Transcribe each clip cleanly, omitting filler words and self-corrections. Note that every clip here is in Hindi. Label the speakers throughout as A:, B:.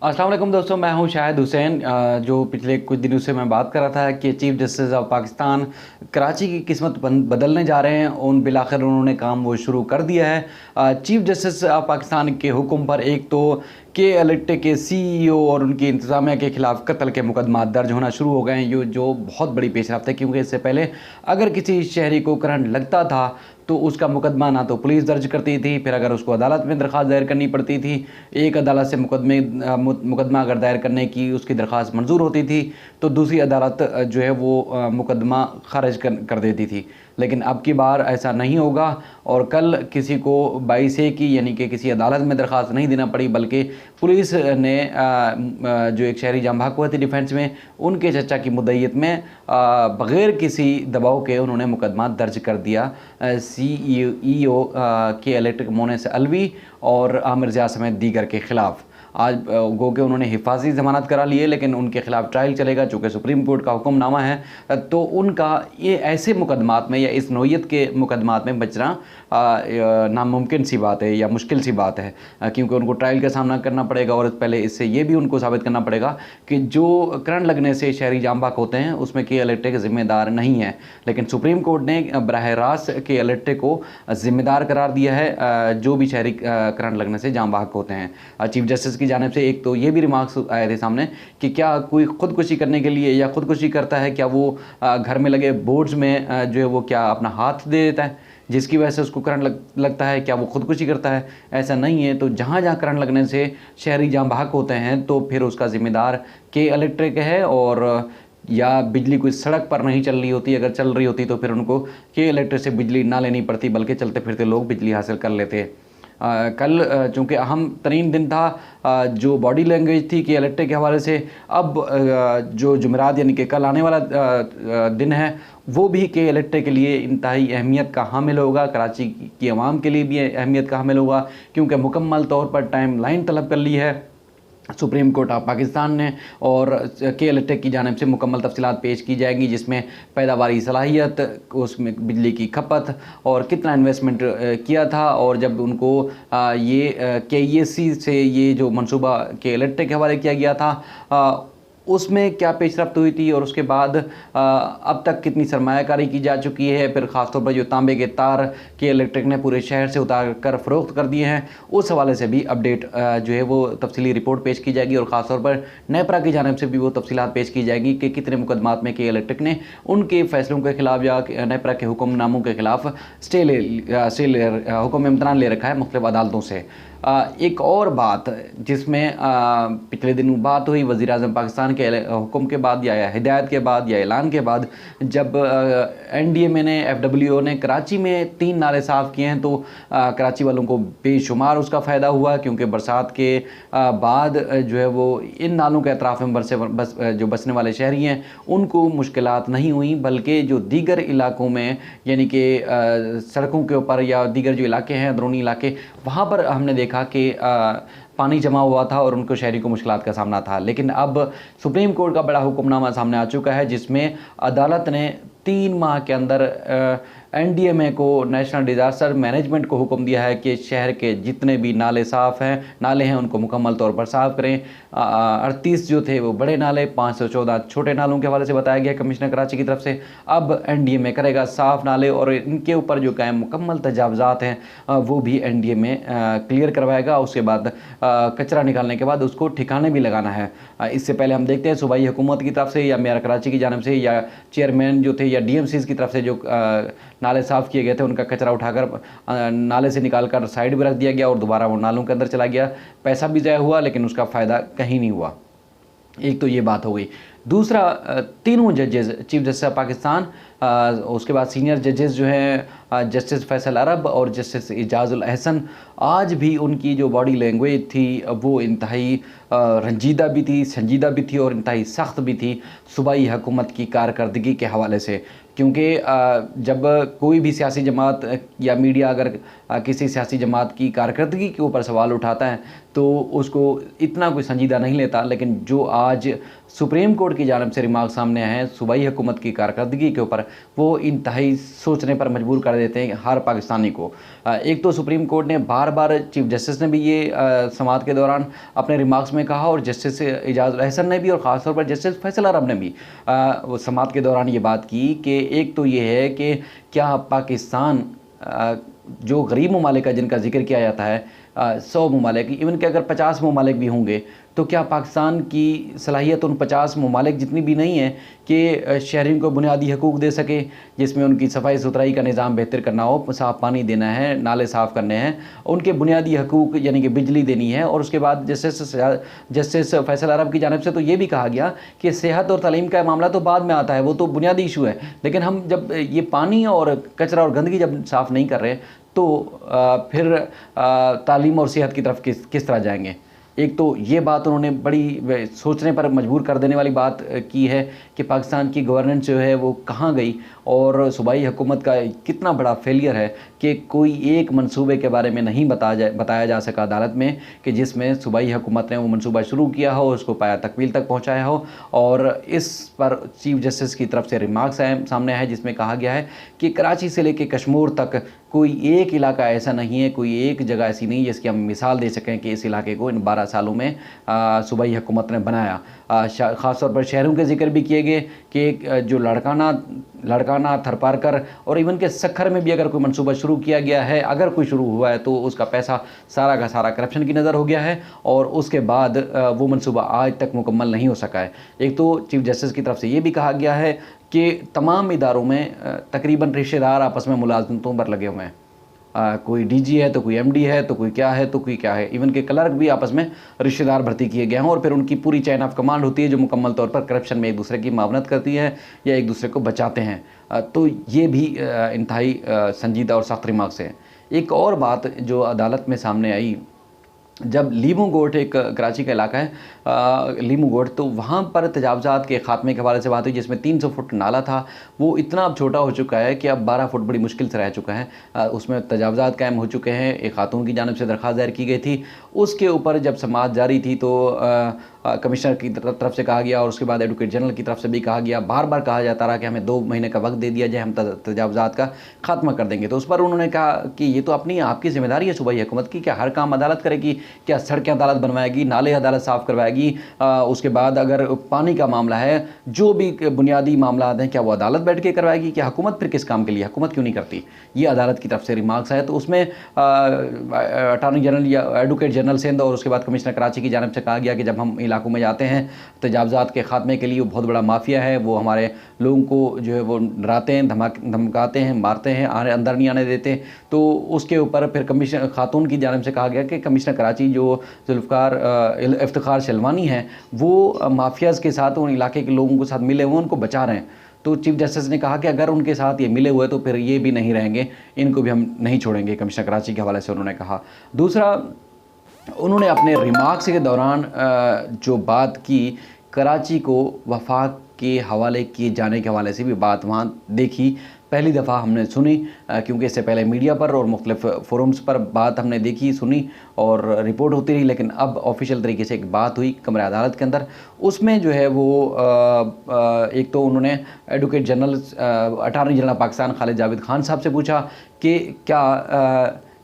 A: अस्सलाम वालेकुम दोस्तों, मैं हूं शाहिद हुसैन। जो पिछले कुछ दिनों से मैं बात कर रहा था कि chief justice of Pakistan Karachi की किस्मत बदलने जा रहे हैं। उन बिलाखिर उन्होंने काम वो शुरू कर दिया है। चीफ जस्टिस ऑफ पाकिस्तान के हुक्म पर एक तो KLT के CEO और उनकी इंतज़ामिया के खिलाफ कत्ल के मुकदमा दर्ज होना शुरू हो गए हैं, ये जो बहुत बड़ी पेशरफ्त है। क्योंकि इससे पहले अगर किसी शहरी को करंट लगता था तो उसका मुकदमा ना तो पुलिस दर्ज करती थी, फिर अगर उसको अदालत में दरख्वास्त दायर करनी पड़ती थी। एक अदालत से मुकदमा अगर दायर करने की उसकी दरख्वास्त मंजूर होती थी तो दूसरी अदालत जो है वो मुकदमा खारिज कर देती थी। लेकिन अब की बार ऐसा नहीं होगा और कल किसी को 22A की यानी कि किसी अदालत में दरख्वास्त नहीं देना पड़ी, बल्कि पुलिस ने जो एक शहरी जाम बहक हुए थे डिफेंस में, उनके चचा की मुद्दईयत में बग़ैर किसी दबाव के उन्होंने मुकदमा दर्ज कर दिया CEO KLT मोनेस अलवी और आमिर ज़िया समेत दीगर के ख़िलाफ़। आज गो के उन्होंने हिफाजी ज़मानत करा ली है, लेकिन उनके ख़िलाफ़ ट्रायल चलेगा चूँकि सुप्रीम कोर्ट का हुक्मनामा है। तो उनका ये ऐसे मुकदमात में या इस नौइयत के मुकदमात में बचना नामुमकिन सी बात है या मुश्किल सी बात है, क्योंकि उनको ट्रायल का सामना करना पड़ेगा और पहले इससे ये भी उनको साबित करना पड़ेगा कि जो करंट लगने से शहरी जाम बहक होते हैं उसमें KLT ज़िम्मेदार नहीं है। लेकिन सुप्रीम कोर्ट ने बराह रास्त KLT को ज़िम्मेदार करार दिया है जो भी शहरी करंट लगने से जाम बहक होते हैं। चीफ जस्टिस की जानिब से एक तो ये भी रिमार्क्स आए थे सामने कि क्या कोई ख़ुदकुशी करने के लिए या ख़ुदकुशी करता है, क्या वो घर में लगे बोर्ड्स में जो है वो क्या अपना हाथ दे देता है जिसकी वजह से उसको करंट लगता है, क्या वो ख़ुदकुशी करता है? ऐसा नहीं है। तो जहाँ जहाँ करंट लगने से शहरी जाम बहक होते हैं तो फिर उसका ज़िम्मेदार KLT है। और या बिजली कोई सड़क पर नहीं चल रही होती, अगर चल रही होती तो फिर उनको KLT से बिजली ना लेनी पड़ती, बल्कि चलते फिरते लोग बिजली हासिल कर लेते। कल चूँकि अहम तरीन दिन था, जो बॉडी लैंग्वेज थी KLT के हवाले से, अब जो जुमेरात यानी कि कल आने वाला दिन है वो भी KLT के लिए इंतहाई अहमियत का हामिल होगा, कराची की आवाम के लिए भी अहमियत का हामिल होगा, क्योंकि मुकम्मल तौर पर टाइम लाइन तलब कर ली है सुप्रीम कोर्ट ऑफ पाकिस्तान ने और KLT की जानिब से मुकम्मल तफसीलात पेश की जाएंगी, जिसमें पैदावारी सलाहियत, उसमें बिजली की खपत और कितना इन्वेस्टमेंट किया था, और जब उनको ये KEC से ये जो मनसूबा KLT के हवाले किया गया था उसमें क्या पेशरफ्त हुई थी, और उसके बाद अब तक कितनी सरमायाकारी की जा चुकी है। फिर ख़ासतौर पर जो तांबे के तार KLT ने पूरे शहर से उतार कर फ़रोख्त कर दिए हैं, उस हवाले से भी अपडेट जो है वो तफसीली रिपोर्ट पेश की जाएगी। और ख़ासतौर पर नेपरा की जानिब से भी वो तफसीलात पेश की जाएगी कि कितने मुकदमात में KLT ने उनके फ़ैसलों के ख़िलाफ़ या नेपरा के हुक्मनामों के ख़िलाफ़ हुक्म इम्तनान ले रखा है मुख्तलिफ़ अदालतों से। एक और बात जिसमें पिछले दिनों बात हुई वज़ीर-ए-आज़म पाकिस्तान के हुक्म के बाद या हिदायत के बाद या ऐलान के बाद, जब NDMA ने FWO ने कराची में 3 नाले साफ़ किए हैं तो कराची वालों को बेशुमार उसका फ़ायदा हुआ, क्योंकि बरसात के बाद जो है वो इन नालों के अतराफ़ में जो बसने वाले शहरी हैं उनको मुश्किलात नहीं हुई, बल्कि जो दीगर इलाकों में यानी कि सड़कों के ऊपर या दीगर जो इलाके हैं अंदरूनी इलाके, वहाँ पर हमने देखा कि पानी जमा हुआ था और उनको शहरी को मुश्किलात का सामना था। लेकिन अब सुप्रीम कोर्ट का बड़ा हुक्मनामा सामने आ चुका है, जिसमें अदालत ने 3 माह के अंदर NDMA को, नेशनल डिज़ास्टर मैनेजमेंट को हुक्म दिया है कि शहर के जितने भी नाले हैं उनको मुकम्मल तौर पर साफ़ करें। 38 जो थे वो बड़े नाले, 514 छोटे नालों के हवाले से बताया गया कमिश्नर कराची की तरफ से। अब NDMA करेगा साफ़ नाले और इनके ऊपर जो कायम मुकम्मल तजावज़ात हैं वो भी NDMA क्लियर करवाएगा। उसके बाद कचरा निकालने के बाद उसको ठिकाने भी लगाना है। इससे पहले हम देखते हैं सूबाई हुकूमत की तरफ से या मेयर कराची की जानिब से या चेयरमैन जो थे या DMCs की तरफ से जो नाले साफ़ किए गए थे उनका कचरा उठाकर नाले से निकालकर साइड में रख दिया गया और दोबारा वो नालों के अंदर चला गया। पैसा भी ज़ाया हुआ लेकिन उसका फ़ायदा कहीं नहीं हुआ। एक तो ये बात हो गई। दूसरा, तीनों जजेस चीफ जस्टिस ऑफ पाकिस्तान, उसके बाद सीनियर जजेस जो हैं जस्टिस फैसल अरब और जस्टिस इजाज़ुल अहसन, आज भी उनकी जो बॉडी लैंग्वेज थी वो इंतहाई रंजीदा भी थी, संजीदा भी थी और इंतहाई सख्त भी थी सूबाई हुकूमत की कारकर्दगी के हवाले से। क्योंकि जब कोई भी सियासी जमात या मीडिया अगर किसी सियासी जमात की कारकर्दगी के ऊपर सवाल उठाता है तो उसको इतना कोई संजीदा नहीं लेता। लेकिन जो आज सुप्रीम कोर्ट की जानिब से रिमार्क सामने आए हैं सूबाई हुकूमत की कारकर्दगी के ऊपर, वो इंतहाई सोचने पर मजबूर कर देते हैं हर पाकिस्तानी को। एक तो सुप्रीम कोर्ट ने बार बार, चीफ जस्टिस ने भी ये समाअत के दौरान अपने रिमार्क्स में कहा, और जस्टिस एजाज अहसन ने भी, और ख़ासतौर पर जस्टिस फैसल अरब ने भी वो समाअत के दौरान ये बात की कि एक तो ये है कि क्या पाकिस्तान जो गरीब ममालिक का जिनका जिक्र किया जाता है, 100 ममालिक, इवन के अगर 50 ममालिक भी होंगे, तो क्या पाकिस्तान की सलाहियत उन 50 ममालिक जितनी भी नहीं है कि शहरियों को बुनियादी हकूक़ दे सके, जिसमें उनकी सफाई सुथराई का निज़ाम बेहतर करना हो, साफ़ पानी देना है, नाले साफ़ करने हैं, उनके बुनियादी हकूक़ यानी कि बिजली देनी है। और उसके बाद जस्टिस फैसल अरब की जानिब से तो ये भी कहा गया कि सेहत और तालीम का मामला तो बाद में आता है, वो तो बुनियादी इशू है, लेकिन हम जब ये पानी और कचरा और गंदगी जब साफ़ नहीं कर रहे, तो फिर तालीम और सेहत की तरफ किस तरह जाएंगे। एक तो ये बात उन्होंने बड़ी सोचने पर मजबूर कर देने वाली बात की है कि पाकिस्तान की गवर्नेंस जो है वो कहाँ गई, और सूबाई हुकूमत का कितना बड़ा फेलियर है कि कोई एक मंसूबे के बारे में नहीं बताया जा सका अदालत में कि जिसमें सूबाई हुकूमत ने वो मंसूबा शुरू किया हो, उसको पाया तकमील तक पहुँचाया हो। और इस पर चीफ जस्टिस की तरफ से रिमार्क्स सामने आए जिसमें कहा गया है कि कराची से लेकर कश्मीर तक कोई एक इलाका ऐसा नहीं है, कोई एक जगह ऐसी नहीं है जिसकी हम मिसाल दे सकें कि इस इलाके को इन 12 सालों में सूबाई हुकूमत ने बनाया। ख़ास तौर पर शहरों के जिक्र भी किए गए कि जो लड़काना थरपारकर और इवन के सखर में भी अगर कोई मंसूबा शुरू किया गया है, अगर कोई शुरू हुआ है, तो उसका पैसा सारा का सारा करप्शन की नज़र हो गया है, और उसके बाद वो मंसूबा आज तक मुकम्मल नहीं हो सका है। एक तो चीफ जस्टिस की तरफ से ये भी कहा गया है कि तमाम इदारों में तकरीबन रिश्तेदार आपस में मुलाजमतों पर लगे हुए हैं। कोई डीजी है तो कोई एमडी है तो कोई क्या है तो कोई क्या है, इवन के क्लर्क भी आपस में रिश्तेदार भर्ती किए गए हैं, और फिर उनकी पूरी चैन ऑफ कमांड होती है जो मुकम्मल तौर पर करप्शन में एक दूसरे की मावनत करती है या एक दूसरे को बचाते हैं। तो ये भी इंतहाई संजीदा और सख्त रिमार्क्स है। एक और बात जो अदालत में सामने आई, जब लीमू गोट, एक कराची का इलाका है लीमू गोट, तो वहाँ पर तजावज़ात के ख़ात्मे के हवाले से बात हुई, जिसमें 300 फुट नाला था, वो इतना अब छोटा हो चुका है कि अब 12 फुट बड़ी मुश्किल से रह चुका है। उसमें तजावज़ात कायम हो चुके हैं। एक खातून की जानिब से दरख्वास्त दायर की गई थी, उसके ऊपर जब समाअत जारी थी तो कमिश्नर की तरफ से कहा गया, और उसके बाद एडवोकेट जनरल की तरफ से भी कहा गया, बार बार कहा जाता रहा कि हमें 2 महीने का वक्त दे दिया जाए, हम तजावज़ात का ख़ात्मा कर देंगे। तो उस पर उन्होंने कहा कि ये तो अपनी आपकी जिम्मेदारी है सूबाई हुकूमत की, क्या हर काम अदालत करेगी? क्या सड़कें अदालत बनवाएगी, नाले अदालत साफ़ करवाएगी? उसके बाद अगर पानी का मामला है, जो भी बुनियादी मामला हैं, क्या वो अदालत बैठ के करवाएगी? क्या हुकूमत फिर किस काम के लिए, हुकूमत क्यों नहीं करती? ये अदालत की तरफ से रिमार्क्स आए। तो उसमें अटॉर्नी जनरल या एडवोकेट जनरल सिंध और उसके बाद कमिश्नर कराची की जानिब से कहा गया कि जब हम इलाकों में जाते हैं तजावज़ात के ख़ात्मे के लिए, वो बहुत बड़ा माफिया है, वो हमारे लोगों को जो है वो डराते हैं, धमकाते हैं, मारते हैं, अंदर नहीं आने देते। तो उसके ऊपर फिर कमिश्नर खातून की जानिब से कहा गया कि कमिश्नर कराची जो जुल्फ़िकार इफ्तिखार शलवानी हैं, वो माफियाज़ के साथ, उन इलाके के लोगों के साथ मिले हुए उनको बचा रहे हैं। तो चीफ जस्टिस ने कहा कि अगर उनके साथ ये मिले हुए तो फिर ये भी नहीं रहेंगे, इनको भी हम नहीं छोड़ेंगे, कमिश्नर कराची के हवाले से उन्होंने कहा। दूसरा, उन्होंने अपने रिमार्क्स के दौरान जो बात की, कराची को वफाक के हवाले किए जाने के हवाले से भी बात वहाँ देखी, पहली दफ़ा हमने सुनी, क्योंकि इससे पहले मीडिया पर और मुख्तलिफ फोरम्स पर बात हमने देखी, सुनी और रिपोर्ट होती रही, लेकिन अब ऑफिशियल तरीके से एक बात हुई कमरे अदालत के अंदर। उसमें जो है वो एक तो उन्होंने advocate general attorney general Pakistan Khalid Javed Khan साहब से पूछा कि क्या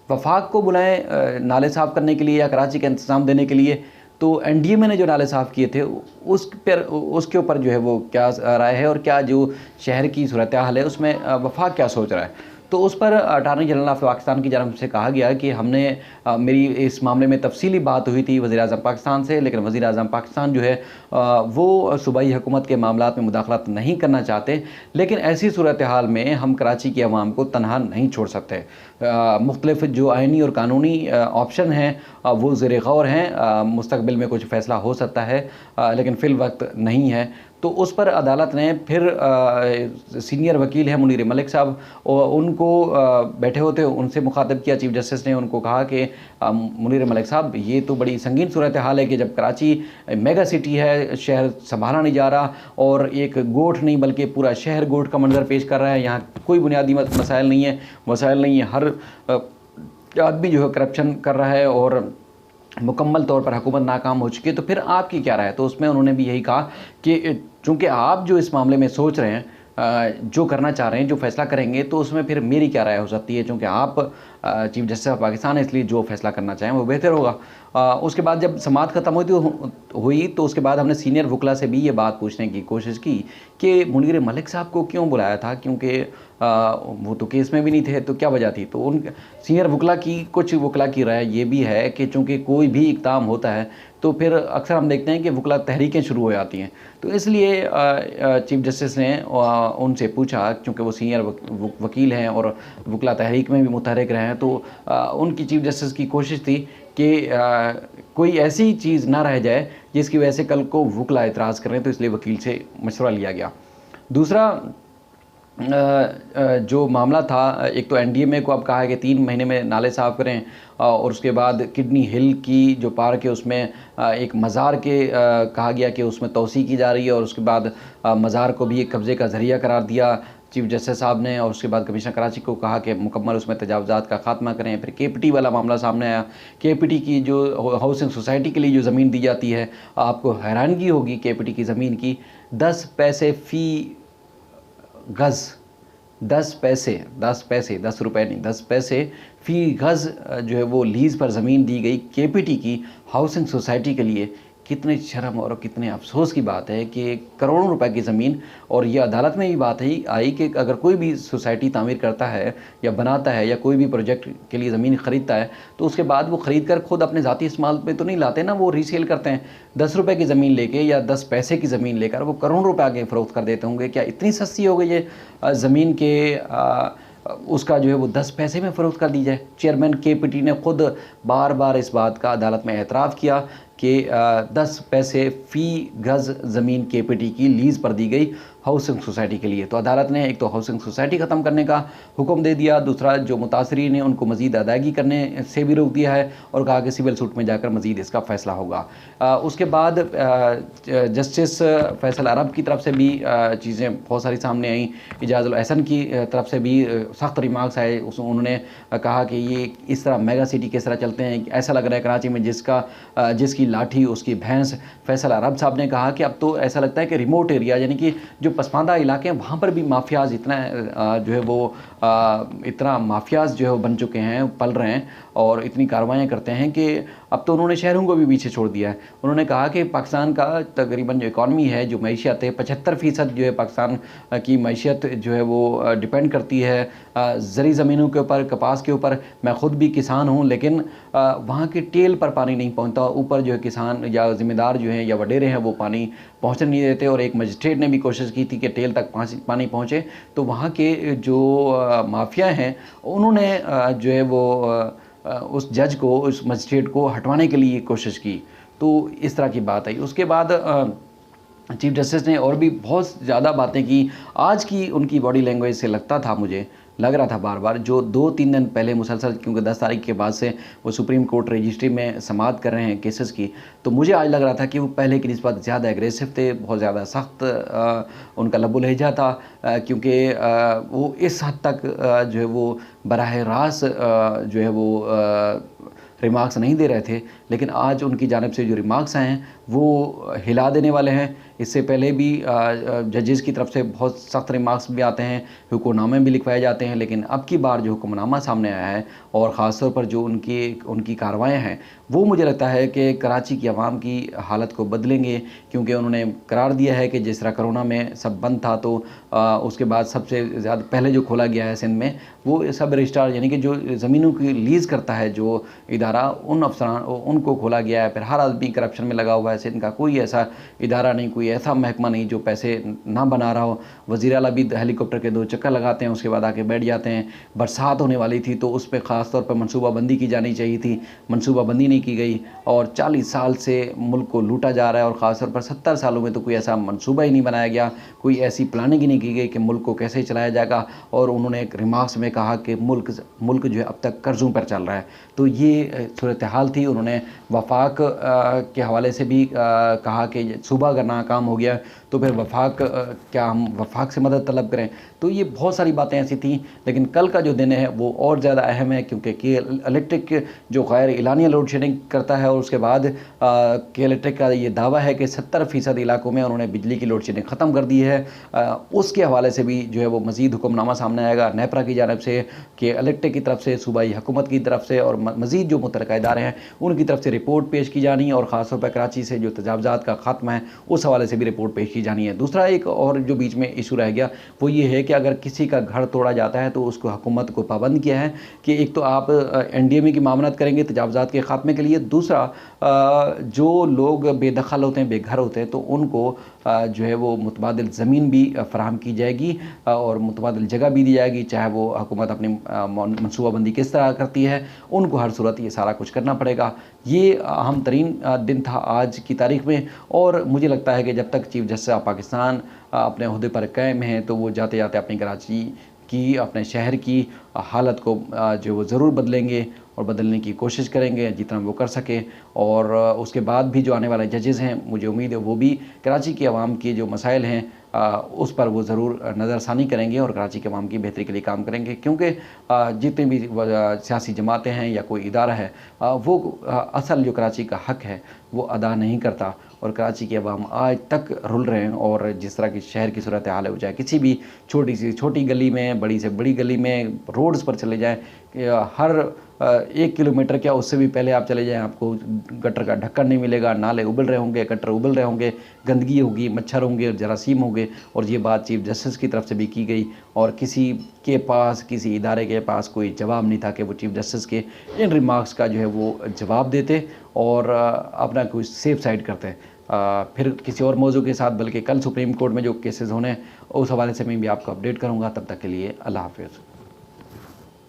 A: वफाक को बुलाएं नाले साफ़ करने के लिए या कराची का इंतज़ाम देने के लिए? तो एनडीएमए ने जो नाले साफ़ किए थे उसके ऊपर जो है वो क्या राय है, और क्या जो शहर की सूरत हाल है उसमें वफाक क्या सोच रहा है? तो उस पर अटॉर्नी जनरल ऑफ पाकिस्तान की जानिब से कहा गया कि हमने मेरी इस मामले में तफसीली बात हुई थी वज़ीर-ए-आज़म पाकिस्तान से, लेकिन वज़ीर-ए-आज़म पाकिस्तान जो है वो सूबाई हुकूमत के मामलात में मुदाखलत नहीं करना चाहते, लेकिन ऐसी सूरत हाल में हम कराची की आवाम को तनहा नहीं छोड़ सकते। मुख्तलिफ जो आइनी और कानूनी ऑप्शन हैं वो ज़ेर गौर हैं, मुस्तक़बिल में कुछ फ़ैसला हो सकता है, लेकिन फ़िल वक्त नहीं है। तो उस पर अदालत ने फिर सीनियर वकील हैं मुनीर मलिक साहब, और उनको बैठे होते उनसे मुखातब किया। चीफ जस्टिस ने उनको कहा कि मुनीर मलिक साहब, ये तो बड़ी संगीन सूरत हाल है कि जब कराची मेगा सिटी है, शहर संभाला नहीं जा रहा, और एक गोठ नहीं बल्कि पूरा शहर गोठ का मंजर पेश कर रहा है। यहाँ कोई बुनियादी मसाइल नहीं है, हर आदमी जो है करप्शन कर रहा है, और मुकम्मल तौर पर हुकूमत नाकाम हो चुकी है, तो फिर आपकी क्या राय है? तो उसमें उन्होंने भी यही कहा कि चूँकि आप जो इस मामले में सोच रहे हैं, जो करना चाह रहे हैं, जो फ़ैसला करेंगे, तो उसमें फिर मेरी क्या राय हो सकती है? चूँकि आप चीफ़ जस्टिस ऑफ पाकिस्तान है, इसलिए जो फ़ैसला करना चाहें वो बेहतर होगा। उसके बाद जब समाअत ख़त्म हुई तो उसके बाद हमने सीनियर वकला से भी ये बात पूछने की कोशिश की कि मुनीर मलिक साहब को क्यों बुलाया था, क्योंकि वो तो केस में भी नहीं थे, तो क्या वजह थी? तो उन सीनियर वकला की, कुछ वकला की राय ये भी है कि चूँकि कोई भी इक़दाम होता है तो फिर अक्सर हम देखते हैं कि वकला तहरीकें शुरू हो जाती हैं। तो इसलिए चीफ़ जस्टिस ने उनसे पूछा, चूँकि वो सीनियर वकील हैं और वकला तहरीक में भी मुतहरिक रहे हैं, तो उनकी चीफ़ जस्टिस की कोशिश थी कि कोई ऐसी चीज़ ना रह जाए जिसकी वजह से कल को वकला एतराज़ करें, तो इसलिए वकील से मशवरा लिया गया। दूसरा जो मामला था, एक तो एनडीएमए को अब कहा है कि 3 महीने में नाले साफ़ करें, और उसके बाद किडनी हिल की जो पार्क है उसमें एक मज़ार के कहा गया कि उसमें तोसी की जा रही है, और उसके बाद मज़ार को भी एक कब्ज़े का ज़रिया करार दिया चीफ़ जस्टिस साहब ने, और उसके बाद कमिश्नर कराची को कहा कि मुकम्मल उसमें तजावुज़ात का खात्मा करें। फिर केपीटी वाला मामला सामने आया। केपीटी की जो हाउसिंग सोसाइटी के लिए जो ज़मीन दी जाती है, आपको हैरानगी होगी केपीटी की ज़मीन की 10 पैसे फ़ी गज़, 10 पैसे, 10 रुपए नहीं, 10 पैसे फ़ी गज़ जो है वो लीज़ पर ज़मीन दी गई केपीटी की हाउसिंग सोसाइटी के लिए। कितने शर्म और कितने अफ़सोस की बात है कि करोड़ों रुपए की ज़मीन, और ये अदालत में भी बात आई कि अगर कोई भी सोसाइटी तामीर करता है या बनाता है या कोई भी प्रोजेक्ट के लिए ज़मीन ख़रीदता है, तो उसके बाद वो ख़रीद कर खुद अपने ज़ाती इस्तेमाल पे तो नहीं लाते ना, वो रीसेल करते हैं। 10 रुपए की ज़मीन लेके या 10 पैसे की ज़मीन लेकर वो करोड़ों रुपए आगे फ़रोख्त कर देते होंगे। क्या इतनी सस्ती हो गई है ज़मीन के उसका जो है वो 10 पैसे में फ़रोख्त कर दी जाए? चेयरमैन केपीटी ने खुद बार-बार इस बात का अदालत में एतराफ़ किया कि 10 पैसे फ़ी गज़ ज़मीन केपीटी की लीज़ पर दी गई हाउसिंग सोसाइटी के लिए। तो अदालत ने एक तो हाउसिंग सोसाइटी ख़त्म करने का हुक्म दे दिया, दूसरा जो मुतासरीन हैं उनको मज़ीद अदायगी करने से भी रोक दिया है, और कहा कि सिविल सूट में जाकर मज़ीद इसका फ़ैसला होगा। उसके बाद जस्टिस फ़ैसल अरब की तरफ से भी चीज़ें बहुत सारी सामने आईं। इजाज़ुल अहसन की तरफ से भी सख्त रिमार्क्स आए। उन्होंने कहा कि ये इस तरह मेगा सिटी किस तरह चलते हैं, ऐसा लग रहा है कराची में जिसकी लाठी उसकी भैंस। फ़ैसल अरब साहब ने कहा कि अब तो ऐसा लगता है कि रिमोट एरिया, यानी कि जो पसमानदा इलाके हैं वहाँ पर भी माफियाज़ इतना जो है वो इतना माफियाज़ जो है वो बन चुके हैं, पल रहे हैं और इतनी कार्रवाइयाँ करते हैं कि अब तो उन्होंने शहरों को भी पीछे छोड़ दिया है। उन्होंने कहा कि पाकिस्तान का तकरीबन जो इकॉनमी है, जो मईशत है, 75% जो है पाकिस्तान की मईशत जो है वो डिपेंड करती है ज़री ज़मीनों के ऊपर, कपास के ऊपर। मैं ख़ुद भी किसान हूँ, लेकिन वहाँ की टेल पर पानी नहीं पहुँचता। ऊपर जो है किसान या ज़िम्मेदार जो हैं या वडेरे हैं वो पानी पहुँचने नहीं देते, और एक मजिस्ट्रेट ने भी कोशिश की थी कि टेल तक पानी पहुँचे। तो वहाँ के जो माफिया हैं उन्होंने जो है वो उस जज को, उस मजिस्ट्रेट को हटवाने के लिए कोशिश की। तो इस तरह की बात आई। उसके बाद चीफ जस्टिस ने और भी बहुत ज़्यादा बातें की। आज की उनकी बॉडी लैंग्वेज से मुझे लग रहा था बार बार, जो 2-3 दिन पहले मुसलसल, क्योंकि 10 तारीख के बाद से वो सुप्रीम कोर्ट रजिस्ट्री में समाअत कर रहे हैं केसेस की, तो मुझे आज लग रहा था कि वो पहले की निस्बत ज़्यादा एग्रेसिव थे, बहुत ज़्यादा सख्त उनका लबो लहजा था, क्योंकि वो इस हद तक जो है वो बराह रास्त जो है वो रिमार्क्स नहीं दे रहे थे। लेकिन आज उनकी जानिब से जो रिमार्क्स आए हैं वो हिला देने वाले हैं। इससे पहले भी जजेस की तरफ से बहुत सख्त रिमार्क्स भी आते हैं, हुक्मनामे भी लिखवाए जाते हैं, लेकिन अब की बार जो हुक्मनामा सामने आया है और ख़ास तौर पर जो उनकी कार्रवाइयाँ हैं, वो मुझे लगता है कि कराची की आवाम की हालत को बदलेंगे। क्योंकि उन्होंने करार दिया है कि जिस तरह कोरोना में सब बंद था, तो उसके बाद सबसे ज़्यादा पहले जो खोला गया है सिंध में, वो सब रजिस्ट्रार, यानी कि जो ज़मीनों की लीज़ करता है जो इदारा, उन अफसरान उनको खोला गया है। फिर हर आदमी करप्शन में लगा हुआ है। सिंध का कोई ऐसा इदारा नहीं, कोई ऐसा महकमा नहीं जो पैसे ना बना रहा हो। वज़ीर आला भी हेलीकॉप्टर के 2 चक्कर लगाते हैं, उसके बाद आके बैठ जाते हैं। बरसात होने वाली थी तो उस पर ख़ास तौर पर मनसूबाबंदी की जानी चाहिए थी, मनसूबाबंदी नहीं की गई। और 40 साल से मुल्क को लूटा जा रहा है, और ख़ास तौर पर 70 सालों में तो कोई ऐसा मनसूबा ही नहीं बनाया गया, कोई ऐसी प्लानिंग ही नहीं की गई कि मुल्क को कैसे चलाया जाएगा। और उन्होंने एक रिमार्क्स में कहा कि मुल्क जो है अब तक कर्ज़ों पर चल रहा है। तो ये सूरत हाल थी। उन्होंने वफाक के हवाले से भी कहा कि सूबा अगर नाकाम हो गया तो फिर वफाक क्या हम वफाक से मदद तलब करें। तो ये बहुत सारी बातें ऐसी थी, लेकिन कल का जो दिन है वो और ज़्यादा अहम है, क्योंकि के इलेक्ट्रिक जो गैर एलानिया लोड शेडिंग करता है और उसके बाद के इलेक्ट्रिक का ये दावा है कि 70% इलाकों में उन्होंने बिजली की लोड शेडिंग ख़त्म कर दी है। उसके हवाले से भी जो है वो मज़ीद हुक्मनामा सामने आएगा नेपरा की जानब से, कि इलेक्ट्रिक की तरफ से, सूबाई हुकूमत की तरफ से और मज़ीद जो मुतल्लिक़ा इदारे हैं उनकी तरफ से रिपोर्ट पेश की जानी है, और ख़ास तौर पर कराची से जो तजावज़ात का ख़ात्मा है उस हवाले से भी रिपोर्ट पेश की जानी है। दूसरा एक और जो बीच में इशू रह गया वो ये है कि अगर किसी का घर तोड़ा जाता है तो उसको हुकूमत को पाबंद किया है कि एक तो आप NDMA की मामलत करेंगे तजावज़ात के ख़ात्मे के लिए, दूसरा जो लोग बेदखल होते हैं, बेघर होते हैं, तो उनको जो है वो मुतबादिल ज़मीन भी फ़राहम की जाएगी और मुतबादिल जगह भी दी जाएगी, चाहे वो हुकूमत अपनी मनसूबाबंदी किस तरह करती है, उनको हर सूरत ये सारा कुछ करना पड़ेगा। ये अहम तरीन दिन था आज की तारीख़ में, और मुझे लगता है कि जब तक चीफ़ जस्टिस ऑफ पाकिस्तान अपने ओहदे पर कायम हैं तो वो जाते जाते अपनी कराची की, अपने शहर की हालत को जो वो ज़रूर बदलेंगे और बदलने की कोशिश करेंगे जितना वो कर सकें। और उसके बाद भी जो आने वाले जजेज़ हैं, मुझे उम्मीद है वो भी कराची के अवाम के जो मसाइल हैं उस पर वो ज़रूर नज़रसानी करेंगे और कराची के अवाम की बेहतरी के लिए काम करेंगे, क्योंकि जितने भी सियासी जमातें हैं या कोई इदारा है वो असल जो कराची का हक़ है वो अदा नहीं करता, और कराची के अवाम आज तक रुल रहे हैं। और जिस तरह की शहर की सूरत हाल हो जाए, किसी भी छोटी सी छोटी गली में, बड़ी से बड़ी गली में, रोड्स पर चले जाएँ, हर 1 किलोमीटर क्या उससे भी पहले आप चले जाएँ, आपको गटर का ढक्कन नहीं मिलेगा, नाले उबल रहे होंगे, गटर उबल रहे होंगे, गंदगी होगी, मच्छर होंगे, जरासीम होंगे। और ये बात चीफ़ जस्टिस की तरफ से भी की गई, और किसी के पास, किसी इदारे के पास कोई जवाब नहीं था कि वो चीफ़ जस्टिस के इन रिमार्क्स का जो है वो जवाब देते और अपना कुछ सेफ साइड करते हैं। फिर किसी और मौजू के साथ, बल्कि कल सुप्रीम कोर्ट में जो केसेस होने उस हवाले से मैं भी आपको अपडेट करूँगा। तब तक के लिए अल्लाह हाफ़िज़।